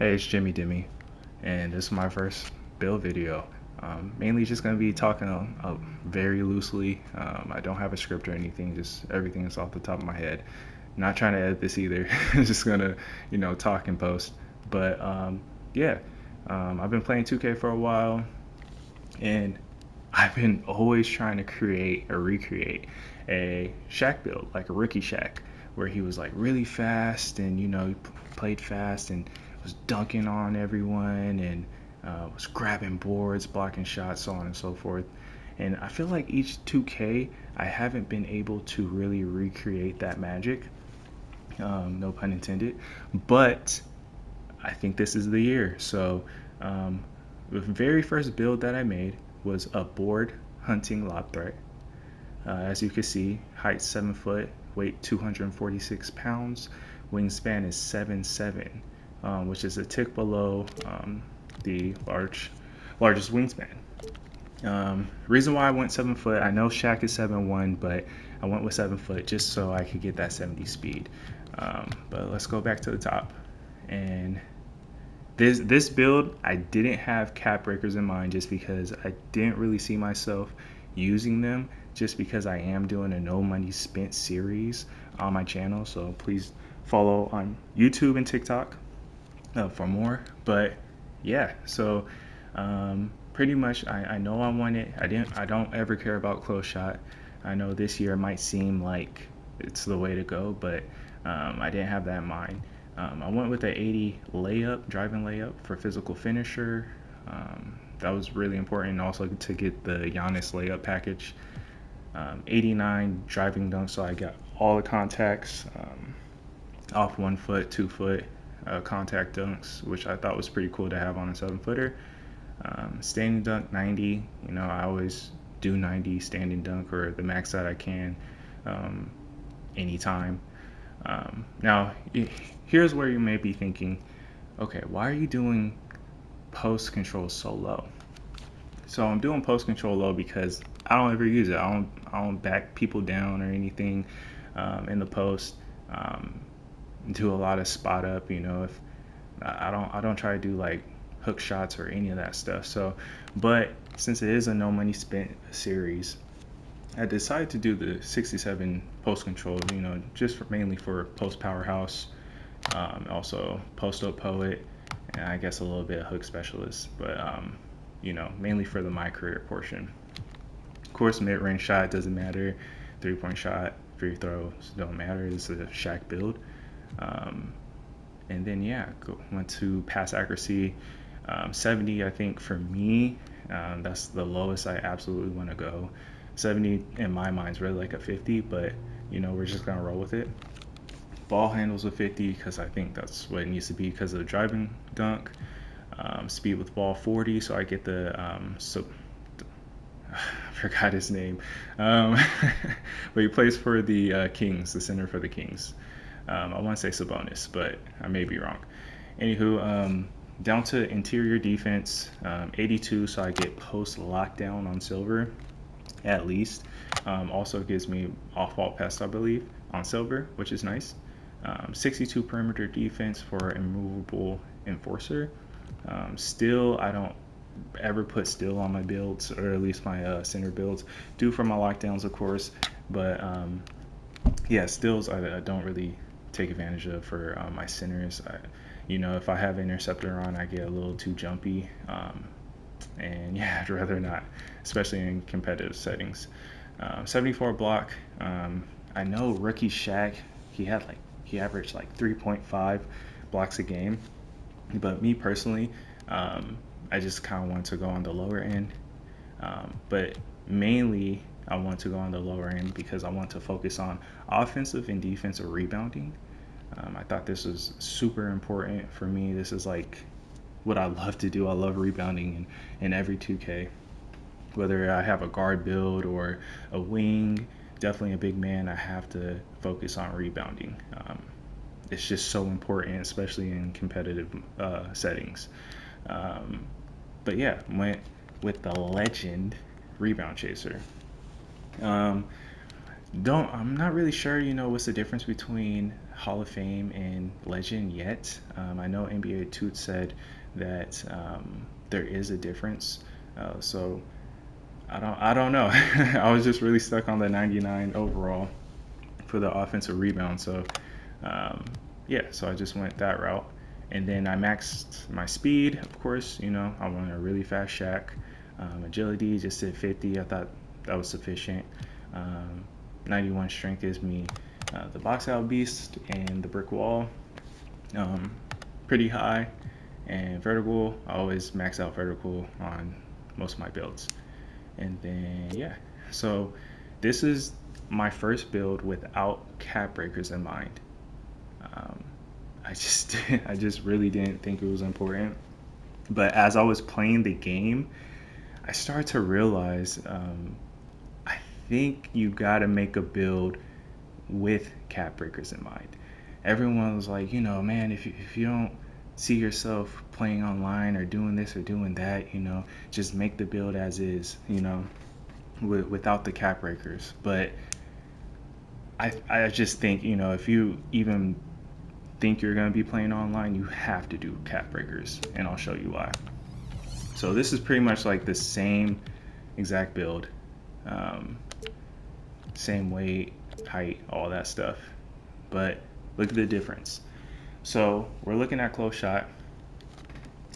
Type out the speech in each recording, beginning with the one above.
Hey, it's Jimmy Dimmy, and this is my first build video. Mainly just going to be talking very loosely. I don't have a script or anything, just everything is off the top of my head. Not trying to edit this either, just going to, talk and post. But yeah, I've been playing 2K for a while, and I've been always trying to create or recreate a Shaq build, like a rookie Shaq, where he was like really fast and he played fast and was dunking on everyone and was grabbing boards, blocking shots, so on and so forth. And I feel like each 2K, I haven't been able to really recreate that magic. No pun intended. But I think this is the year. So um, the very first build that I made was a board hunting lob threat. As you can see, height 7 foot, weight 246 pounds, wingspan is 7'7", which is a tick below the largest wingspan. Reason why I went 7 foot, I know Shaq is 7'1", but I went with 7 foot just so I could get that 70 speed. But let's go back to the top. And this build, I didn't have cap breakers in mind just because I didn't really see myself using them, just because I am doing a no money spent series on my channel. So please follow on YouTube and TikTok for more. But yeah, so pretty much I know I want it. I don't ever care about close shot. I know this year might seem like it's the way to go, but I didn't have that in mind. I went with the 80 layup, driving layup for physical finisher. That was really important, and also to get the Giannis layup package. 89 driving dunk, so I got all the contacts, off 1 foot, 2 foot contact dunks, which I thought was pretty cool to have on a 7 footer. Standing dunk 90, I always do 90 standing dunk or the max that I can anytime. Now, here's where you may be thinking, okay, why are you doing post control so low? So I'm doing post control low because I don't ever use it. I don't back people down or anything in the post. Do a lot of spot up. If I don't try to do like hook shots or any of that stuff. So, but since it is a no money spent series, I decided to do the 67 post control. Just mainly for post powerhouse, also post up poet, and I guess a little bit of hook specialist. But mainly for the my career portion. Of course, mid range shot doesn't matter. 3-point shot, free throws don't matter. It's a Shaq build. Um, and then yeah, went to pass accuracy, 70. I think for me, that's the lowest I absolutely want to go. 70 in my mind is really like a 50, but we're just gonna roll with it. Ball handles a 50 because I think that's what it needs to be because of the driving dunk. Speed with ball 40, so I get the I forgot his name, but he plays for the Kings, the center for the Kings. I want to say Sabonis, but I may be wrong. Anywho, down to interior defense, 82, so I get post lockdown on silver, at least. Also gives me off-ball pass, I believe, on silver, which is nice. 62 perimeter defense for immovable enforcer. Still, I don't ever put still on my builds, or at least my center builds. Do for my lockdowns, of course, but yeah, stills I don't really take advantage of for my centers. If I have interceptor on, I get a little too jumpy, and yeah, I'd rather not, especially in competitive settings. 74 block. I know rookie Shaq, he averaged like 3.5 blocks a game, but me personally, I just kind of want to go on the lower end. But mainly, I want to go on the lower end because I want to focus on offensive and defensive rebounding. I thought this was super important for me. This is like what I love to do. I love rebounding in every 2K. Whether I have a guard build or a wing, definitely a big man, I have to focus on rebounding. It's just so important, especially in competitive settings. But yeah, went with the legend rebound chaser. I'm not really sure, what's the difference between Hall of Fame and legend yet. I know NBA Toot said that there is a difference. So I don't know. I was just really stuck on the 99 overall for the offensive rebound. So um, yeah, so I just went that route. And then I maxed my speed, of course. I wanted a really fast Shaq. Agility just at 50. I thought that was sufficient. Um, 91 strength gives me the box out beast and the brick wall um, pretty high. And vertical, I always max out vertical on most of my builds. And then yeah, so this is my first build without cap breakers in mind. Um, I just I just really didn't think it was important. But as I was playing the game, I started to realize I think you gotta make a build with cap breakers in mind. Everyone was like, man, if you don't see yourself playing online or doing this or doing that, just make the build as is, without the cap breakers. But I just think, if you even think you're going to be playing online, you have to do cap breakers, and I'll show you why. So this is pretty much like the same exact build, um, same weight, height, all that stuff. But look at the difference. So we're looking at close shot,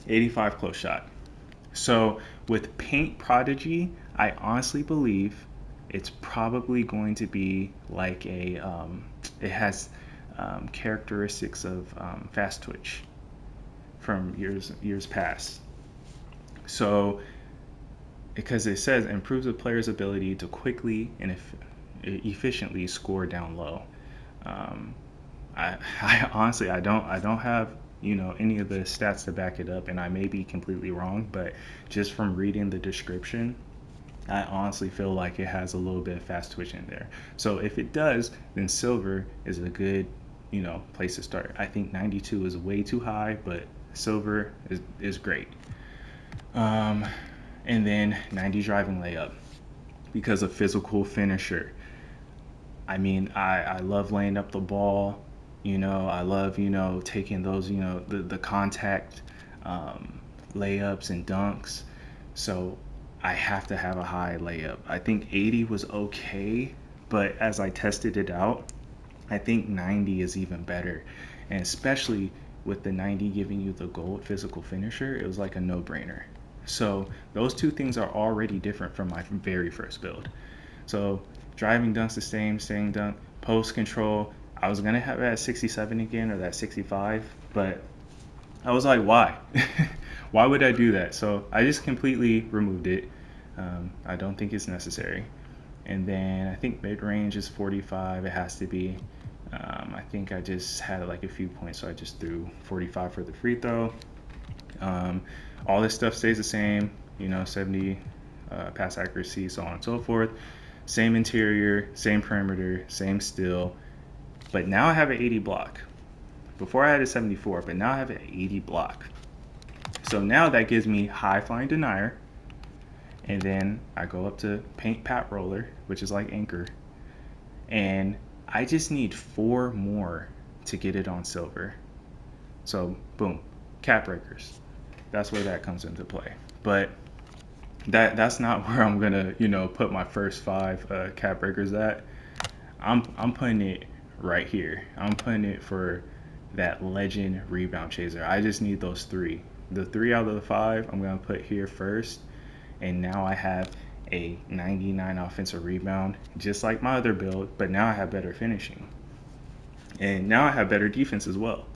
85 close shot. So with Paint Prodigy, I honestly believe it's probably going to be like it has characteristics of fast twitch from years past. So because it says improves a player's ability to quickly and efficiently score down low. Um, I honestly I don't have any of the stats to back it up, and I may be completely wrong, but just from reading the description, I honestly feel like it has a little bit of fast twitch in there. So if it does, then silver is a good place to start. I think 92 is way too high, but silver is great. Um, and then 90 driving layup because of physical finisher. I mean, I love laying up the ball. I love, taking those, the contact layups and dunks. So I have to have a high layup. I think 80 was okay, but as I tested it out, I think 90 is even better. And especially with the 90 giving you the gold physical finisher, it was like a no-brainer. So those two things are already different from my very first build. So driving dunks the same, staying dunk, post control. I was gonna have it at 67 again or that 65, but I was like, why? Why would I do that? So I just completely removed it. I don't think it's necessary. And then I think mid range is 45. It has to be. I think I just had like a few points, so I just threw 45 for the free throw. All this stuff stays the same. 70 pass accuracy, so on and so forth. Same interior, same perimeter, same steal. But now I have an 80 block. Before I had a 74, but now I have an 80 block. So now that gives me high flying denier. And then I go up to paint pat roller, which is like anchor. And I just need 4 more to get it on silver. So boom, cap breakers. That's where that comes into play. But that's not where I'm gonna put my first 5 cap breakers at. I'm putting it right here. I'm putting it for that legend rebound chaser. I just need those 3. The 3 out of the 5 I'm gonna put here first, and now I have a 99 offensive rebound, just like my other build, but now I have better finishing, and now I have better defense as well.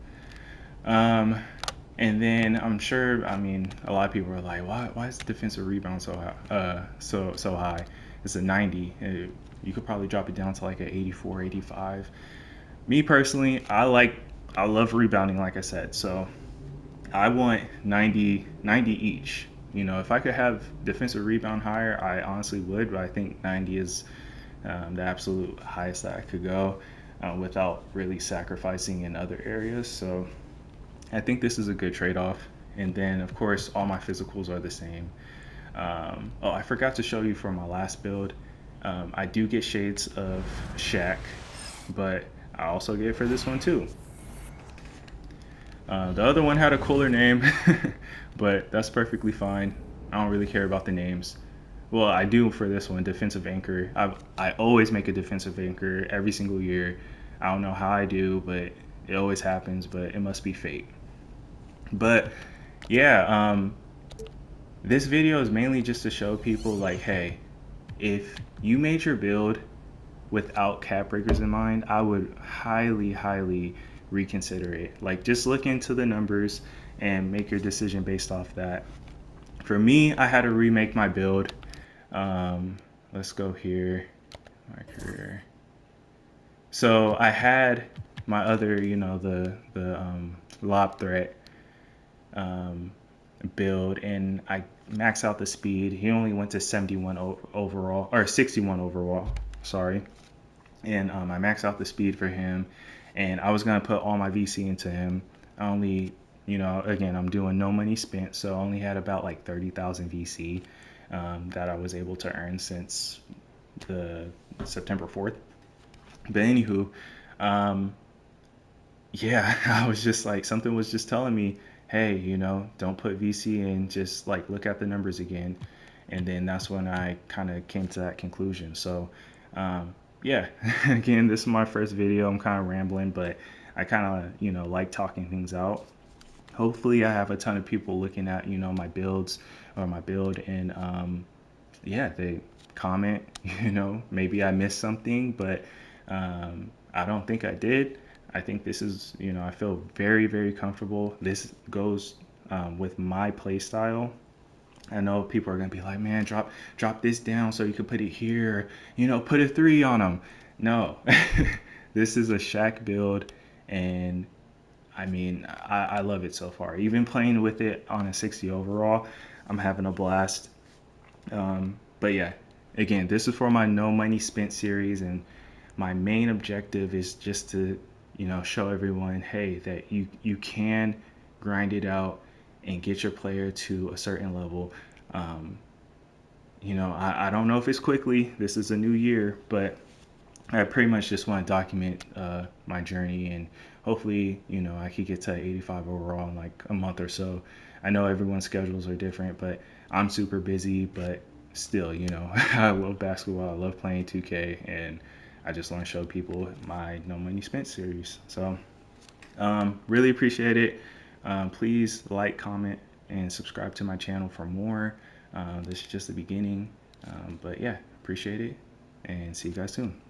And then I'm sure, I mean, a lot of people are like, why is the defensive rebound so high? So high? It's a 90. You could probably drop it down to like an 84, 85. Me personally, I love rebounding, like I said. So I want 90 each. If I could have defensive rebound higher, I honestly would, but I think 90 is the absolute highest that I could go without really sacrificing in other areas. So I think this is a good trade-off. And then, of course, all my physicals are the same. I forgot to show you for my last build. I do get shades of Shaq, but I also get for this one too. The other one had a cooler name, but that's perfectly fine. I don't really care about the names. Well, I do for this one, defensive anchor. I always make a defensive anchor every single year. I don't know how I do, but it always happens. But it must be fate. But yeah, this video is mainly just to show people like, hey, if you made your build without cap breakers in mind, I would highly, highly reconsider it. Like, just look into the numbers and make your decision based off that. For me, I had to remake my build. Let's go here, my career. So I had my other, the lob threat um, build, and I maxed out the speed. He only went to 71 overall, or 61 overall. Sorry. And I maxed out the speed for him, and I was gonna put all my VC into him. I only, again, I'm doing no money spent, so I only had about like 30,000 VC that I was able to earn since the September 4th. But anywho, um, yeah, I was just like, something was just telling me, hey, don't put VC in, just like look at the numbers again. And then that's when I kind of came to that conclusion. So, yeah, again, this is my first video. I'm kind of rambling, but I kind of, like talking things out. Hopefully, I have a ton of people looking at, my builds or my build, and yeah, they comment, maybe I missed something, but I don't think I did. I think this is, I feel very, very comfortable. This goes with my play style. I know people are gonna be like, man, drop this down so you can put it here. Put a 3 on them. No, this is a Shaq build, and I mean, I love it so far. Even playing with it on a 60 overall, I'm having a blast. But yeah, again, this is for my no money spent series, and my main objective is just to, show everyone, hey, that you can grind it out and get your player to a certain level. Um, I don't know if it's quickly. This is a new year, but I pretty much just want to document my journey, and hopefully, I could get to 85 overall in like a month or so. I know everyone's schedules are different, but I'm super busy, but still, I love basketball. I love playing 2K, and I just want to show people my no money spent series. So, really appreciate it. Please like, comment, and subscribe to my channel for more. This is just the beginning. But yeah, appreciate it, and see you guys soon.